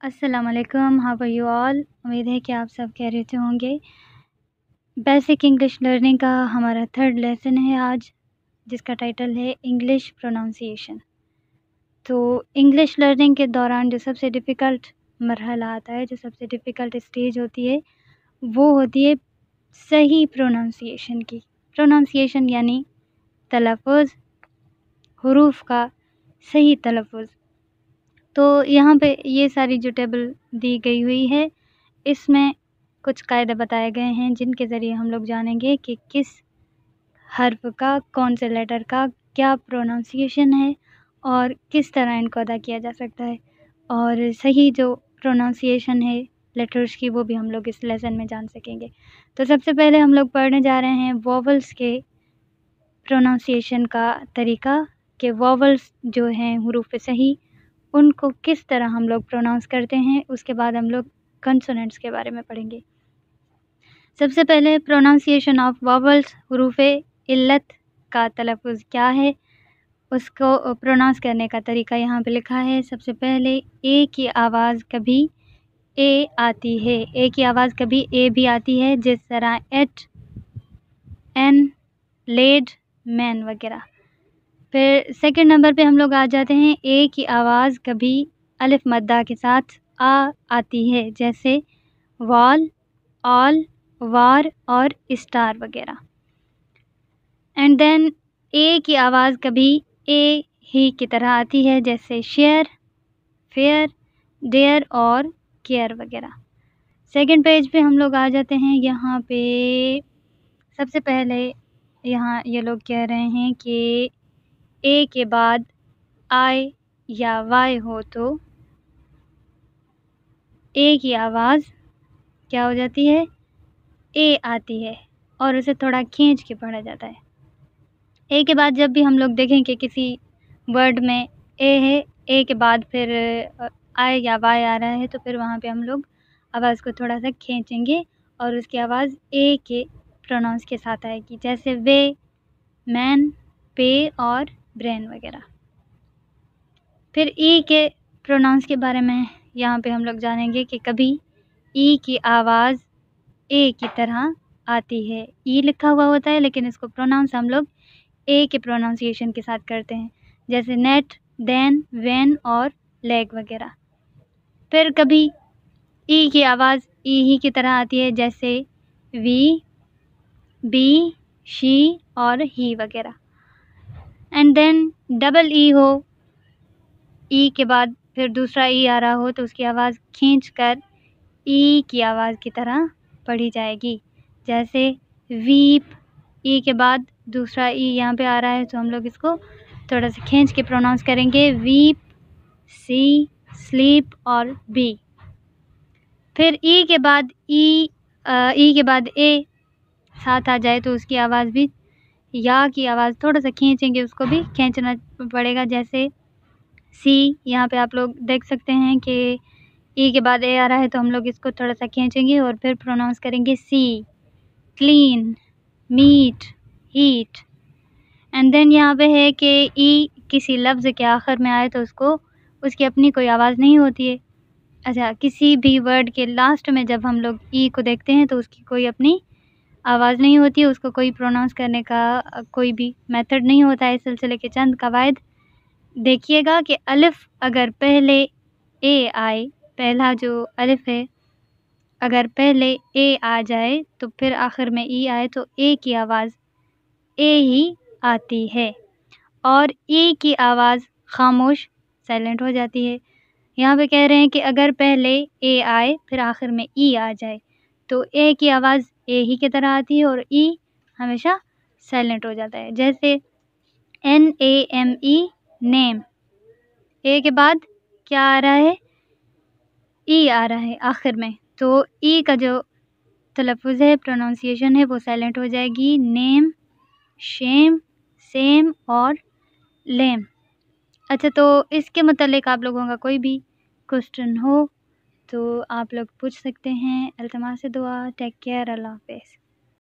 अस्सलाम वालेकुम, how are you all. उम्मीद है कि आप सब खैरियत से होंगे। बेसिक इंग्लिश लर्निंग का हमारा थर्ड लेसन है आज, जिसका टाइटल है इंग्लिश प्रोनाउंसिएशन। तो इंग्लिश लर्निंग के दौरान जो सबसे डिफ़िकल्ट मरहला आता है, जो सबसे डिफ़िकल्ट स्टेज होती है, वो होती है सही प्रोनाउंसिएशन की। प्रोनाउंसिएशन यानी तलफ़ुज़, हुरूफ़ का सही तलफ़ुज़। तो यहाँ पे ये सारी जो टेबल दी गई हुई है, इसमें कुछ कायदे बताए गए हैं जिनके ज़रिए हम लोग जानेंगे कि किस हर्फ़ का, कौन से लेटर का क्या प्रोनाउंसिएशन है और किस तरह इनको अदा किया जा सकता है। और सही जो प्रोनाउंसिएशन है लेटर्स की, वो भी हम लोग इस लेसन में जान सकेंगे। तो सबसे पहले हम लोग पढ़ने जा रहे हैं वोवेल्स के प्रोनाउंसिएशन का तरीका, कि वोवेल्स जो हैं हुरूफ़ सही, उनको किस तरह हम लोग प्रोनाउंस करते हैं। उसके बाद हम लोग कंसोनेंट्स के बारे में पढ़ेंगे। सबसे पहले प्रोनाउंसिएशन ऑफ वोवेल्स, हुरूफ़ इल्लत का तलफ़ुज़ क्या है, उसको प्रोनाउंस करने का तरीका यहाँ पे लिखा है। सबसे पहले ए की आवाज़ कभी ए आती है, ए की आवाज़ कभी ए भी आती है, जिस तरह एट, एन, लेड, मैन वगैरह। फिर सेकंड नंबर पे हम लोग आ जाते हैं, ए की आवाज़ कभी अलिफ मद्दा के साथ आ आती है, जैसे वॉल, ऑल, वार और स्टार वगैरह। एंड देन ए की आवाज़ कभी ए ही की तरह आती है, जैसे शेयर, फेयर, डेयर और केयर वगैरह। सेकंड पेज पे हम लोग आ जाते हैं। यहाँ पे सबसे पहले यहाँ ये लोग कह रहे हैं कि ए के बाद आई या वाई हो तो ए की आवाज़ क्या हो जाती है, ए आती है और उसे थोड़ा खींच के पढ़ा जाता है। ए के बाद जब भी हम लोग देखें कि किसी वर्ड में ए है, ए के बाद फिर आई या वाई आ रहा है, तो फिर वहाँ पे हम लोग आवाज़ को थोड़ा सा खींचेंगे और उसकी आवाज़ ए के प्रोनाउंस के साथ आएगी, जैसे वे, मैन, पे और ब्रेन वगैरह। फिर ई के प्रोनाउंस के बारे में यहाँ पे हम लोग जानेंगे कि कभी ई की आवाज़ ए की तरह आती है। ई लिखा हुआ होता है, लेकिन इसको प्रोनाउंस हम लोग ए के प्रोनाउंसिएशन के साथ करते हैं, जैसे नेट, देन, वेन और लेग वगैरह। फिर कभी ई की आवाज़ ई ही की तरह आती है, जैसे वी, बी, शी और ही वगैरह। एंड देन डबल ई हो, ई के बाद फिर दूसरा ई आ रहा हो, तो उसकी आवाज़ खींचकर ई की आवाज़ की तरह पढ़ी जाएगी, जैसे वीप। ई के बाद दूसरा ई यहाँ पे आ रहा है, तो हम लोग इसको थोड़ा सा खींच के प्रोनाउंस करेंगे, वीप, सी, स्लीप और बी। फिर ई के बाद ई के बाद ए साथ आ जाए, तो उसकी आवाज़ भी, या की आवाज़ थोड़ा सा खींचेंगे, उसको भी खींचना पड़ेगा, जैसे सी। यहाँ पे आप लोग देख सकते हैं कि ई के बाद ए आ रहा है, तो हम लोग इसको थोड़ा सा खींचेंगे और फिर प्रोनाउंस करेंगे see, clean, meat, heat. And then यहाँ पे है कि ई किसी लफ्ज़ के आखिर में आए तो उसकी अपनी कोई आवाज़ नहीं होती है। अच्छा, किसी भी वर्ड के लास्ट में जब हम लोग ई को देखते हैं, तो उसकी कोई अपनी आवाज़ नहीं होती है, उसको कोई प्रोनाउंस करने का कोई भी मेथड नहीं होता है। इस सिलसिले के चंद कवायद देखिएगा कि अलिफ अगर पहले ए आए, पहला जो अलिफ है, अगर पहले ए आ जाए तो फिर आखिर में ई आए, तो ए की आवाज़ ए ही आती है और ई की आवाज़ खामोश, साइलेंट हो जाती है। यहाँ पे कह रहे हैं कि अगर पहले ए आए फिर आखिर में ई आ जाए, तो ए की आवाज़ ए ही की तरह आती है और ई हमेशा साइलेंट हो जाता है, जैसे NAME, नेम। ए के बाद क्या आ रहा है, ई आ रहा है आखिर में, तो ई का जो तलफ़ुज़ है, प्रोनाउंसिएशन है, वो साइलेंट हो जाएगी। नेम, शेम, सेम और लेम। अच्छा, तो इसके मुतालिक आप लोगों का कोई भी क्वेश्चन हो तो आप लोग पूछ सकते हैं। अल्तमास दुआ, टेक केयर, अल्लाह हाफ़िज़।